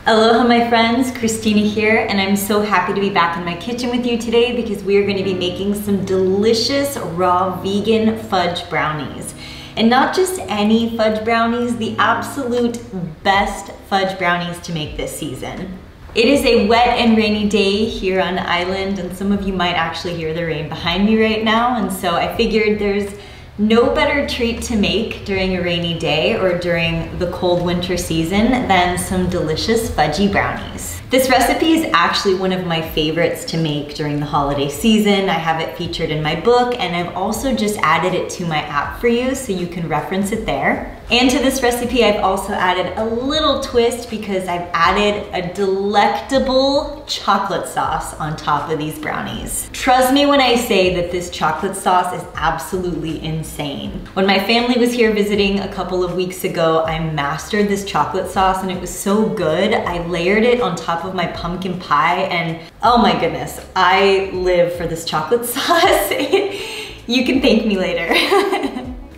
Aloha my friends, Kristina here, and I'm so happy to be back in my kitchen with you today because we are going to be making some delicious raw vegan fudge brownies. And not just any fudge brownies, the absolute best fudge brownies to make this season. It is a wet and rainy day here on the island, and some of you might actually hear the rain behind me right now, and so I figured there's no better treat to make during a rainy day or during the cold winter season than some delicious fudgy brownies. This recipe is actually one of my favorites to make during the holiday season. I have it featured in my book, and I've also just added it to my app for you so you can reference it there. And to this recipe, I've also added a little twist because I've added a delectable chocolate sauce on top of these brownies. Trust me when I say that this chocolate sauce is absolutely insane. When my family was here visiting a couple of weeks ago, I mastered this chocolate sauce and it was so good. I layered it on top of my pumpkin pie and oh my goodness, I live for this chocolate sauce. You can thank me later.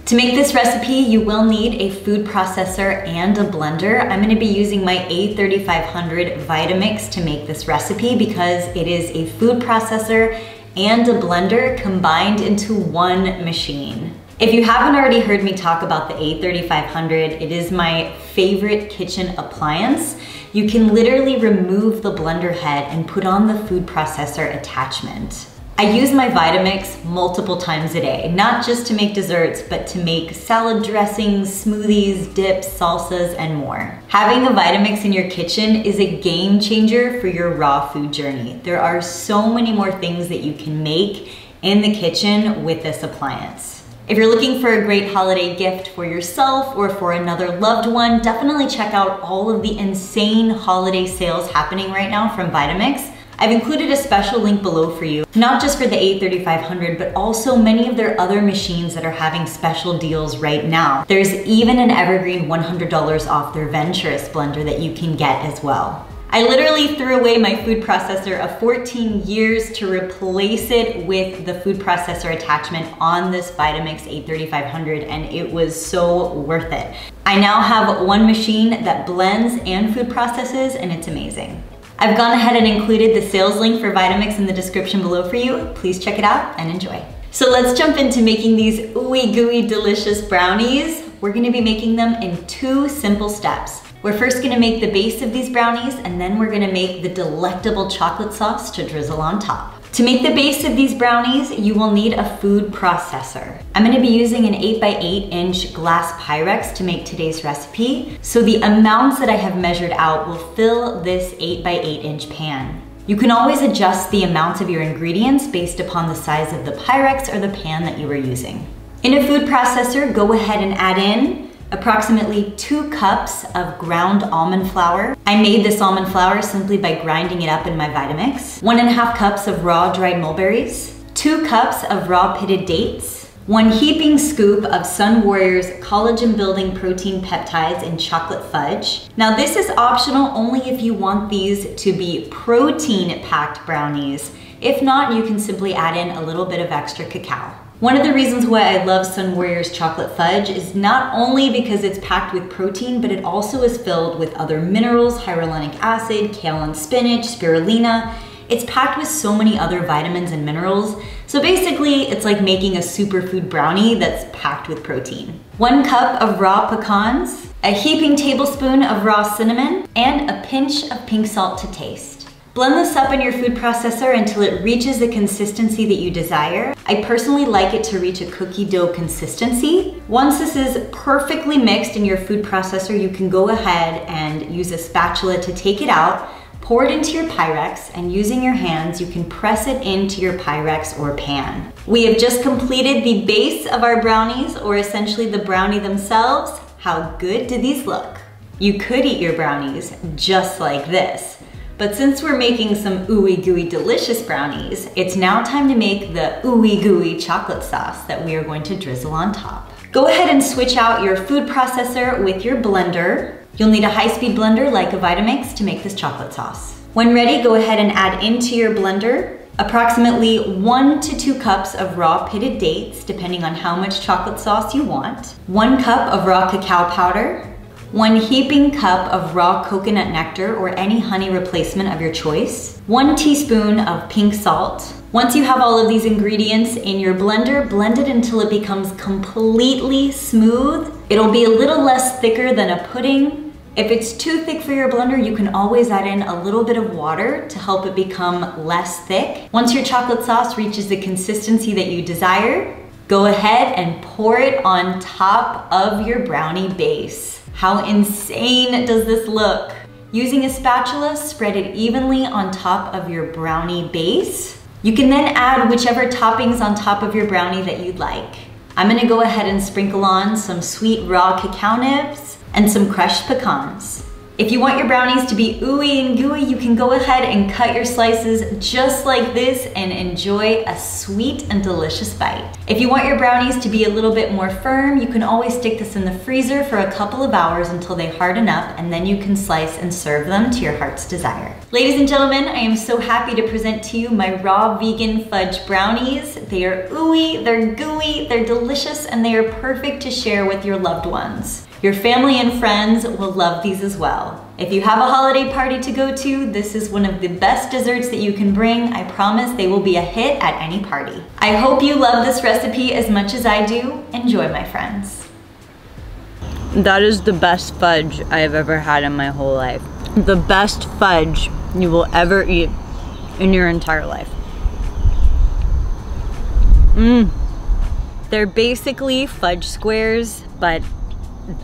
To make this recipe, you will need a food processor and a blender. I'm gonna be using my A3500 Vitamix to make this recipe because it is a food processor and a blender combined into one machine. If you haven't already heard me talk about the A3500, it is my favorite kitchen appliance. You can literally remove the blender head and put on the food processor attachment. I use my Vitamix multiple times a day, not just to make desserts, but to make salad dressings, smoothies, dips, salsas, and more. Having a Vitamix in your kitchen is a game changer for your raw food journey. There are so many more things that you can make in the kitchen with this appliance. If you're looking for a great holiday gift for yourself or for another loved one, definitely check out all of the insane holiday sales happening right now from Vitamix. I've included a special link below for you, not just for the A3500, but also many of their other machines that are having special deals right now. There's even an evergreen $100 off their Venturous blender that you can get as well. I literally threw away my food processor of 14 years to replace it with the food processor attachment on this Vitamix A3500, and it was so worth it. I now have one machine that blends and food processes, and it's amazing. I've gone ahead and included the sales link for Vitamix in the description below for you. Please check it out and enjoy. So let's jump into making these ooey gooey delicious brownies. We're gonna be making them in 2 simple steps. We're first gonna make the base of these brownies, and then we're gonna make the delectable chocolate sauce to drizzle on top. To make the base of these brownies, you will need a food processor. I'm gonna be using an 8x8 inch glass Pyrex to make today's recipe, so the amounts that I have measured out will fill this 8x8 inch pan. You can always adjust the amounts of your ingredients based upon the size of the Pyrex or the pan that you are using. In a food processor, go ahead and add in approximately 2 cups of ground almond flour. I made this almond flour simply by grinding it up in my Vitamix. 1.5 cups of raw dried mulberries, 2 cups of raw pitted dates, 1 heaping scoop of Sun Warrior's collagen building protein peptides in chocolate fudge. Now this is optional only if you want these to be protein packed brownies. If not, you can simply add in a little bit of extra cacao. One of the reasons why I love Sun Warrior's chocolate fudge is not only because it's packed with protein, but it also is filled with other minerals, hyaluronic acid, kale and spinach, spirulina. It's packed with so many other vitamins and minerals. So basically, it's like making a superfood brownie that's packed with protein. 1 cup of raw pecans, a heaping tablespoon of raw cinnamon, and a pinch of pink salt to taste. Blend this up in your food processor until it reaches the consistency that you desire. I personally like it to reach a cookie dough consistency. Once this is perfectly mixed in your food processor, you can go ahead and use a spatula to take it out, pour it into your Pyrex, and using your hands, you can press it into your Pyrex or pan. We have just completed the base of our brownies, or essentially the brownie themselves. How good do these look? You could eat your brownies just like this. But since we're making some ooey gooey delicious brownies, it's now time to make the ooey gooey chocolate sauce that we are going to drizzle on top. Go ahead and switch out your food processor with your blender. You'll need a high-speed blender like a Vitamix to make this chocolate sauce. When ready, go ahead and add into your blender approximately 1 to 2 cups of raw pitted dates, depending on how much chocolate sauce you want, 1 cup of raw cacao powder, 1 heaping cup of raw coconut nectar or any honey replacement of your choice, 1 teaspoon of pink salt. Once you have all of these ingredients in your blender, blend it until it becomes completely smooth. It'll be a little less thicker than a pudding. If it's too thick for your blender, you can always add in a little bit of water to help it become less thick. Once your chocolate sauce reaches the consistency that you desire, go ahead and pour it on top of your brownie base. How insane does this look? Using a spatula, spread it evenly on top of your brownie base. You can then add whichever toppings on top of your brownie that you'd like. I'm gonna go ahead and sprinkle on some sweet raw cacao nibs and some crushed pecans. If you want your brownies to be ooey and gooey, you can go ahead and cut your slices just like this and enjoy a sweet and delicious bite. If you want your brownies to be a little bit more firm, you can always stick this in the freezer for a couple of hours until they harden up, and then you can slice and serve them to your heart's desire. Ladies and gentlemen, I am so happy to present to you my raw vegan fudge brownies. They are ooey, they're gooey, they're delicious, and they are perfect to share with your loved ones. Your family and friends will love these as well. If you have a holiday party to go to, this is one of the best desserts that you can bring. I promise they will be a hit at any party. I hope you love this recipe as much as I do. Enjoy, my friends. That is the best fudge I have ever had in my whole life. The best fudge you will ever eat in your entire life. They're basically fudge squares, but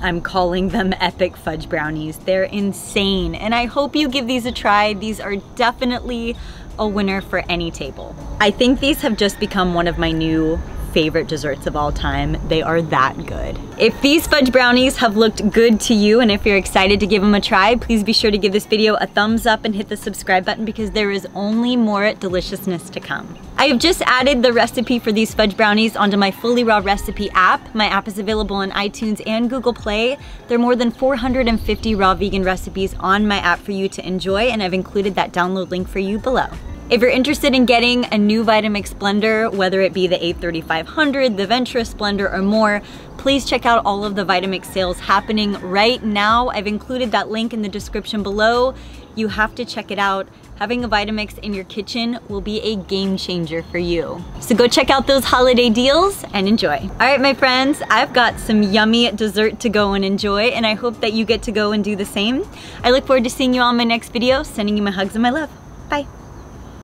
I'm calling them epic fudge brownies. They're insane, and I hope you give these a try. These are definitely a winner for any table. I think these have just become one of my new favorite desserts of all time. They are that good. If these fudge brownies have looked good to you, and if you're excited to give them a try, please be sure to give this video a thumbs up and hit the subscribe button, because there is only more deliciousness to come. I have just added the recipe for these fudge brownies onto my Fully Raw recipe app. My app is available on iTunes and Google Play. There are more than 450 raw vegan recipes on my app for you to enjoy, and I've included that download link for you below. If you're interested in getting a new Vitamix blender, whether it be the A3500, the Venturous blender, or more, please check out all of the Vitamix sales happening right now. I've included that link in the description below. You have to check it out. Having a Vitamix in your kitchen will be a game changer for you. So go check out those holiday deals and enjoy. All right, my friends, I've got some yummy dessert to go and enjoy, and I hope that you get to go and do the same. I look forward to seeing you on my next video. Sending you my hugs and my love. Bye.